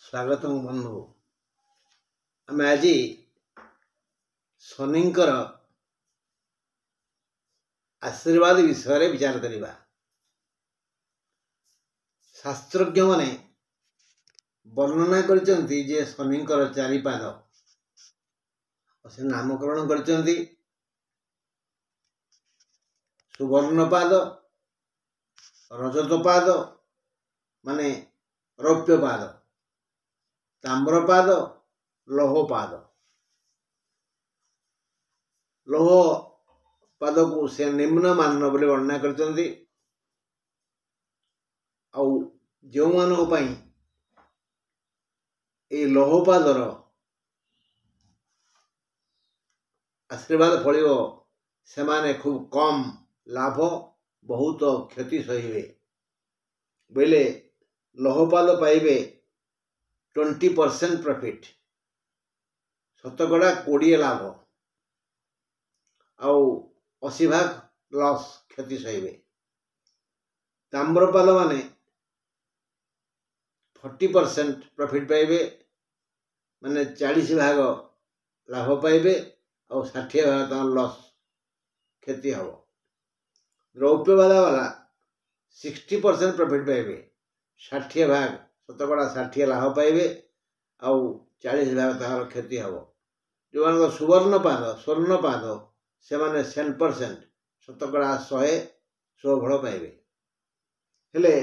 स्वागत बंधु आम आज शनिंकर आशीर्वाद विषय विचार करवा। शास्त्रज्ञ माने वर्णना करचंती जे शनिंकर चारिपाद से नामकरण करचंती सुवर्णपाद, रजतपाद माने रौप्यपाद, ताम्रपाद, लौहपाद। लौहपाद को से निम्न मान बोले वर्णना करचंती। आउ जो मानक पई ए लौहपादर आशीर्वाद फलिव से माने खूब कम लाभ बहुत क्षति सहिबे बोले लौहपाद पाइबे 20% प्रॉफिट, शतकड़ा 20 लाभ आउ 80 भाग लॉस क्षति सहिबे। ताम्रपाद माने 40% प्रॉफिट पाइबे माने 40 भाग लाभ पाइबे और 60 भाग लॉस क्षति हम। रौप्यपाद वाला 60% प्रॉफिट पाइबे, 60 भाग शतकड़ा 60 लाभ पाइबे आउ 40 भाग तार क्षति हम। जो मान स्वर्णपाद से माने 100% शतकड़ा 100 फल पाइबे। हेले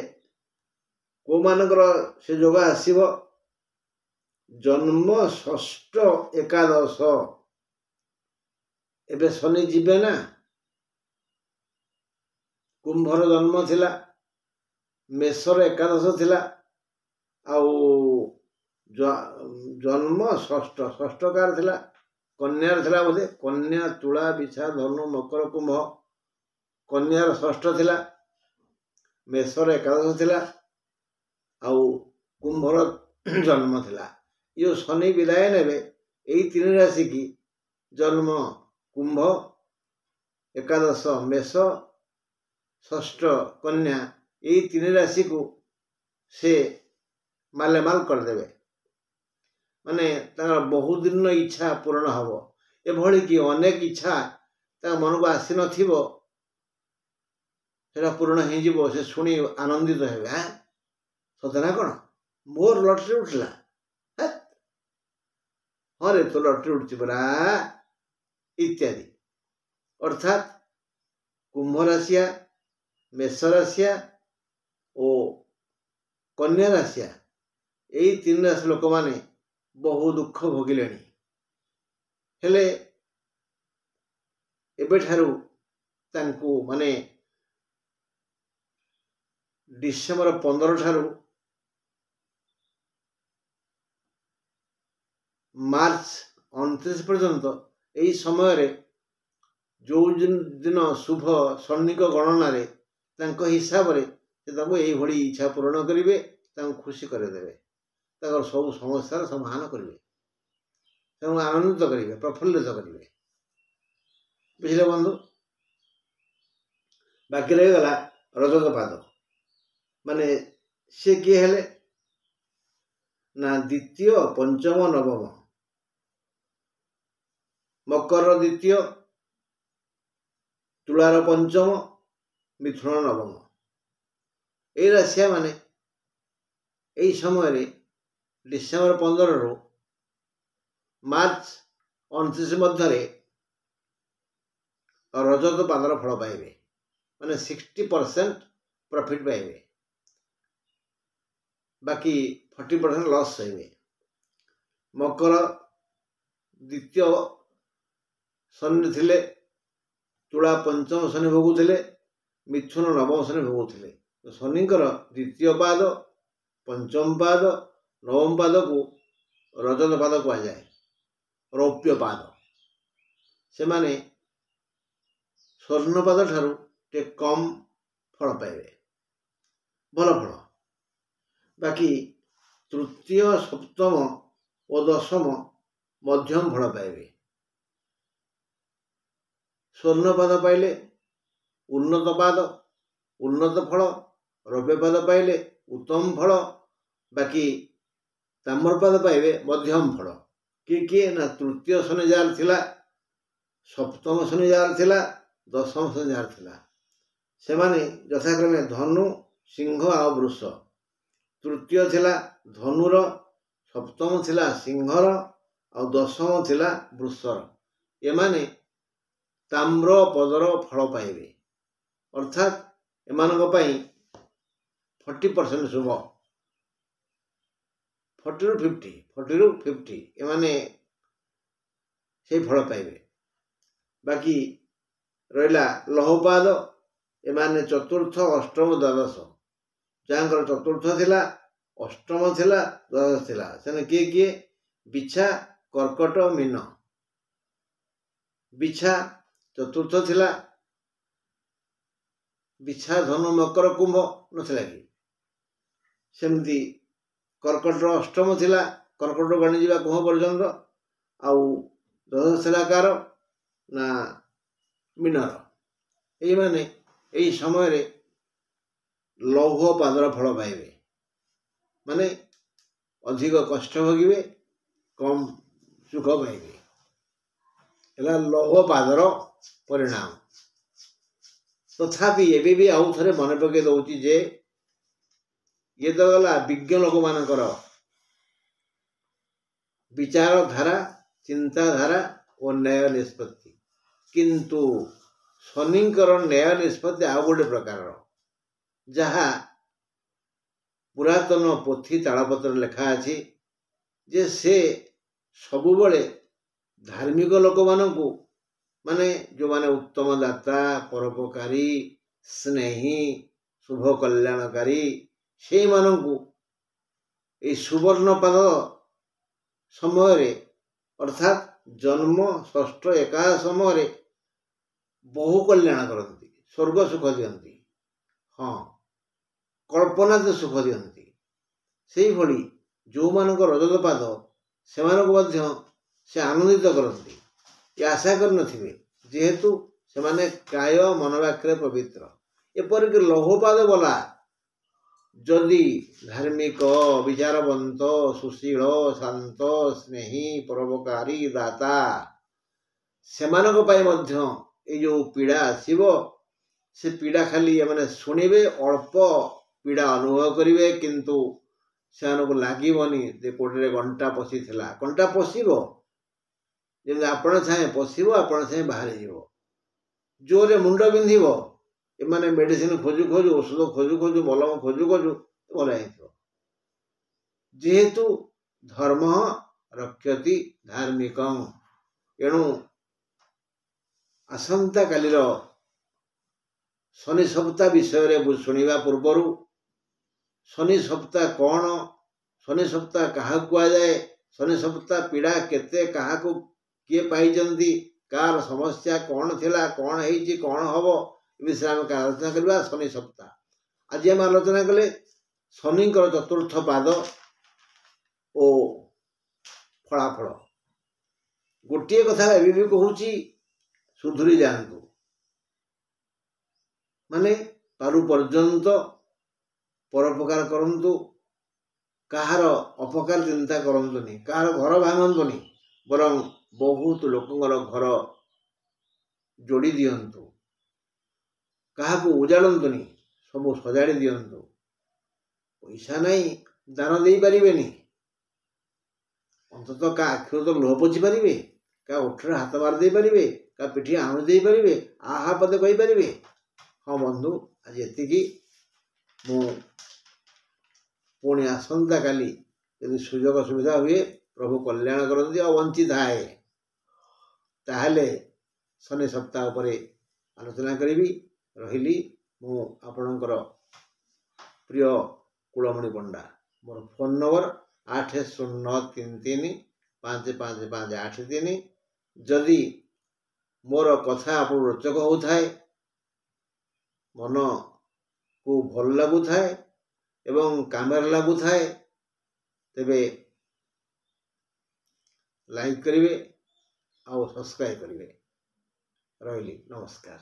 को मानकर से जोग आसीब जन्म षष्ठ एकादश एबे शनि जीवे ना। कुंभर जन्म थिला, मेषर एकादश थिला आउ जन्म षष्ठ कार थिला, कन्यार थिला बोले कन्या तुला बिछा धनु मकर कुंभ कन्यार षष्ठ थिला, मेषर एकादश थिला आउ कुंभर जन्म थिला। यो शनि विदाय नेबे एई तीन राशि की जन्म कुंभ, एकादश मेष, षष्ठ कन्या यही तीन राशि को से मालेमाल करदेवे। माने बहुत दिन इच्छा पूर्ण हम एभली कि अनेक इच्छा मन को आसी नथिबो सेटा पूर्ण हो जिवो। से शुणी आनंदित हेबे, हाँ सतना कौन मोर लटरी उठला, हाँ रे तो लटरी उठी परा इत्यादि। अर्थात कुंभ राशिया, मेष राशिया और कन्या राशिया यही तीन राशि लोक माने बहु दुख भोगिले। हेले एबेठारु तांकु माने डिसेम्बर 15 ठारू मार्च 29 पर्यंत यही समय जो दिन शुभ शनिक गणन हिसाब से यही भली इच्छा पूरण करेंगे, खुशी करदेवे, सब समस्या समाधान करेंगे, आनंदित करेंगे, प्रफुल्लित करेंगे। बुझे बंधु। बाकी रहीगला रजतपाद माने से किए हेले ना द्वितीय पंचम नवम, मकर द्वितीय, तुलार पंचम, मिथुन नवम। ये राशिया माने यही समय डिसेम्बर 15 रु मार्च 29 मध्य रजत पादर फल पाइबे माने 60% प्रॉफिट पाइबे, बाकी 40% लॉस सहिबे। मकर द्वितीय शनि थिले, तुला पंचम शनि भोगुले, मिथुन नवम शनि भोगुले। तो शनिकर द्वितीय पाद, पंचम पाद, नवम पाद को रजत पाद कह जाए, रौप्य पाद। से माने स्वर्णपाद ठारू टे कम फल पाइबे, भल फल। बाकी तृतीय सप्तम और दशम मध्यम फल पाइबे। स्वर्णपाद पाइले उन्नत पाद, उन्नत फल, रौप्यपाद पाइले उत्तम फल। बाकी ତାମ୍ରପାଦ ପାଇବେ ମଧ୍ୟମ ଫଳ। କିଏ ନା ତୃତୀୟ ଶନି ଯାହାର ଥିଲା, ସପ୍ତମ ଶନି ଯାହାର ଥିଲା, ଦଶମ ଶନି ଯାହାର ଥିଲା, ସେମାନେ ଯଥାକ୍ରମେ ଧନୁ, ସିଂହ ଆଉ ବୃଷ। ତୃତୀୟ ଥିଲା ଧନୁର, ସପ୍ତମ ଥିଲା ସିଂହର ଆଉ ଦଶମ ଥିଲା ବୃଷର। ଏମାନେ ତାମ୍ରପଦର ଫଳ ପାଇବେ, ଅର୍ଥାତ୍ ଏମାନଙ୍କ ପାଇଁ 40% ଶୁଭ। 40ରୁ 50 ଏମାନେ ସେଇ ଫଳ ପାଇବେ। ବାକି ରହିଲା ଲୌହପାଦ, ଏମାନେ ଚତୁର୍ଥ, ଅଷ୍ଟମ, ଦ୍ୱାଦଶ। ଯାହାଙ୍କର ଚତୁର୍ଥ ଥିଲା, ଅଷ୍ଟମ ଥିଲା, ଦ୍ୱାଦଶ ଥିଲା, ସେମାନେ କିଏ? ବିଛା, କର୍କଟ, ମୀନ। ବିଛା ଚତୁର୍ଥ ଥିଲା, ବିଛା, ଧନୁ, ମକର, କୁମ୍ଭ ନଥିଲା କି? ସେମିତି କର୍କଟର ଅଷ୍ଟମ ଥିଲା, କର୍କଟରୁ ଗଣିଯିବା କୁମ୍ଭ ପର୍ଯ୍ୟନ୍ତ। ଆଉ ଦ୍ୱାଦଶ ଥିଲା କାହାର ନା ମୀନର। ଏଇମାନେ ଏଇ ସମୟରେ ଲୌହପାଦର ଫଳ ପାଇବେ, ମାନେ ଅଧିକ କଷ୍ଟ ଭୋଗିବେ, କମ୍ ସୁଖ ପାଇବେ। ହେଲା ଲୌହପାଦର ପରିଣାମ। ତଥାପି ଏବେ ବି ଆଉ ଥରେ ମନେ ପକାଇ ଦେଉଛି ଯେ ଇଏ ତ ଗଲା ବିଜ୍ଞ ଲୋକମାନଙ୍କର ବିଚାରଧାରା, ଚିନ୍ତାଧାରା ଓ ନ୍ୟାୟ ନିଷ୍ପତ୍ତି। କିନ୍ତୁ ଶନିଙ୍କର ନ୍ୟାୟ ନିଷ୍ପତ୍ତି ଆଉ ଗୋଟେ ପ୍ରକାରର, ଯାହା ପୁରାତନ ପୋଥି ତାଳପତ୍ରରେ ଲେଖା ଅଛି ଯେ ସେ ସବୁବେଳେ ଧାର୍ମିକ ଲୋକମାନଙ୍କୁ, ମାନେ ଯେଉଁମାନେ ଉତ୍ତମ ଦାତା, ପରୋପକାରୀ, ସ୍ନେହୀ, ଶୁଭ କଲ୍ୟାଣକାରୀ, ସେଇମାନଙ୍କୁ ଏଇ ସୁବର୍ଣ୍ଣପାଦ ସମୟରେ ଅର୍ଥାତ୍ ଜନ୍ମ ଷଷ୍ଠ ଏକାଦଶ ସମୟରେ ବହୁ କଲ୍ୟାଣ କରନ୍ତି, ସ୍ୱର୍ଗ ସୁଖ ଦିଅନ୍ତି, ହଁ କଳ୍ପନାତେ ସୁଖ ଦିଅନ୍ତି। ସେଇଭଳି ଯେଉଁମାନଙ୍କ ରଜତ ପାଦ ସେମାନଙ୍କୁ ମଧ୍ୟ ସେ ଆନନ୍ଦିତ କରନ୍ତି। ଏ ଆଶା କରିନଥିବେ, ଯେହେତୁ ସେମାନେ କାୟ ମନବାକ୍ୟରେ ପବିତ୍ର। ଏପରିକି ଲୌହପାଦ ବୋଲା ଯଦି ଧାର୍ମିକ, ବିଚାରବନ୍ତ, ସୁଶୀଳ, ଶାନ୍ତ, ସ୍ନେହୀ, ପରୋପକାରୀ, ଦାତା, ସେମାନଙ୍କ ପାଇଁ ମଧ୍ୟ ଏଇ ଯେଉଁ ପୀଡ଼ା ଆସିବ, ସେ ପୀଡ଼ା ଖାଲି ଏମାନେ ଶୁଣିବେ, ଅଳ୍ପ ପୀଡ଼ା ଅନୁଭବ କରିବେ, କିନ୍ତୁ ସେମାନଙ୍କୁ ଲାଗିବନି ଯେ କୋଉଠିରେ କଣ୍ଟା ପଶିଥିଲା। କଣ୍ଟା ପଶିବ, ଯେମିତି ଆପଣ ଛାଏଁ ପଶିବ, ଆପଣ ଛାଏଁ ବାହାରିଯିବ। ଜୋରରେ ମୁଣ୍ଡ ବିନ୍ଧିବ, ଏମାନେ ମେଡ଼ିସିନ ଖୋଜୁ ଖୋଜୁ, ଔଷଧ ଖୋଜୁ ଖୋଜୁ, ମଲମ ଖୋଜୁ ଖୋଜୁ ଭଲ ହେଇଥିବ। ଯେହେତୁ ଧର୍ମ ରକ୍ଷତି ଧାର୍ମିକଂ, ଏଣୁ ଆସନ୍ତାକାଲିର ଶନି ସପ୍ତାହ ବିଷୟରେ ଶୁଣିବା ପୂର୍ବରୁ ଶନି ସପ୍ତାହ କ'ଣ, ଶନି ସପ୍ତାହ କାହାକୁ କୁହାଯାଏ, ଶନି ସପ୍ତାହ ପୀଡ଼ା କେତେ, କାହାକୁ କିଏ ପାଇଛନ୍ତି, କାହାର ସମସ୍ୟା କ'ଣ ଥିଲା, କ'ଣ ହେଇଛି, କ'ଣ ହବ, ଏ ବିଷୟରେ ଆମେ ଆଲୋଚନା କରିବା। ଶନି ସପ୍ତାହ ଆଜି ଆମେ ଆଲୋଚନା କଲେ ଶନିଙ୍କର ଚତୁର୍ଥ ପାଦ ଓ ଫଳାଫଳ। ଗୋଟିଏ କଥା ଏବେ ବି କହୁଛି, ସୁଧୁରି ଯାଆନ୍ତୁ, ମାନେ ପାରୁ ପର୍ଯ୍ୟନ୍ତ ପରୋପକାର କରନ୍ତୁ, କାହାର ଅପକାର ଚିନ୍ତା କରନ୍ତୁନି, କାହାର ଘର ଭାଙ୍ଗନ୍ତୁନି, ବରଂ ବହୁତ ଲୋକଙ୍କର ଘର ଯୋଡ଼ି ଦିଅନ୍ତୁ। କାହାକୁ ଉଜାଡ଼ନ୍ତୁନି, ସବୁ ସଜାଡ଼ି ଦିଅନ୍ତୁ। ପଇସା ନାହିଁ, ଦାନ ଦେଇପାରିବେନି, ଅନ୍ତତଃ କାହା ଆଖିରୁ ତ ଲୁହ ପୋଛି ପାରିବେ, କାହା ଓଠରେ ହାତ ମାରି ଦେଇପାରିବେ, କାହା ପିଠିରେ ଆଉଁଳି ଦେଇପାରିବେ, ଆହା ପଦେ କହିପାରିବେ। ହଁ ବନ୍ଧୁ, ଆଜି ଏତିକି। ମୁଁ ପୁଣି ଆସନ୍ତାକାଲି ଯଦି ସୁଯୋଗ ସୁବିଧା ହୁଏ, ପ୍ରଭୁ କଲ୍ୟାଣ କରନ୍ତି ଆଉ ବଞ୍ଚିଥାଏ, ତାହେଲେ ଶନି ସପ୍ତାହ ଉପରେ ଆଲୋଚନା କରିବି। ରହିଲି, ମୁଁ ଆପଣଙ୍କର ପ୍ରିୟ କୁଳମଣି ପଣ୍ଡା। ମୋର ଫୋନ୍ ନମ୍ବର 8093355583। ଯଦି ମୋର କଥା ଆପଣଙ୍କୁ ରୋଚକ ହେଉଥାଏ, ମନକୁ ଭଲ ଲାଗୁଥାଏ ଏବଂ କାମରେ ଲାଗୁଥାଏ, ତେବେ ଲାଇକ୍ କରିବେ ଆଉ ସବସ୍କ୍ରାଇବ୍ କରିବେ। ରହିଲି, ନମସ୍କାର।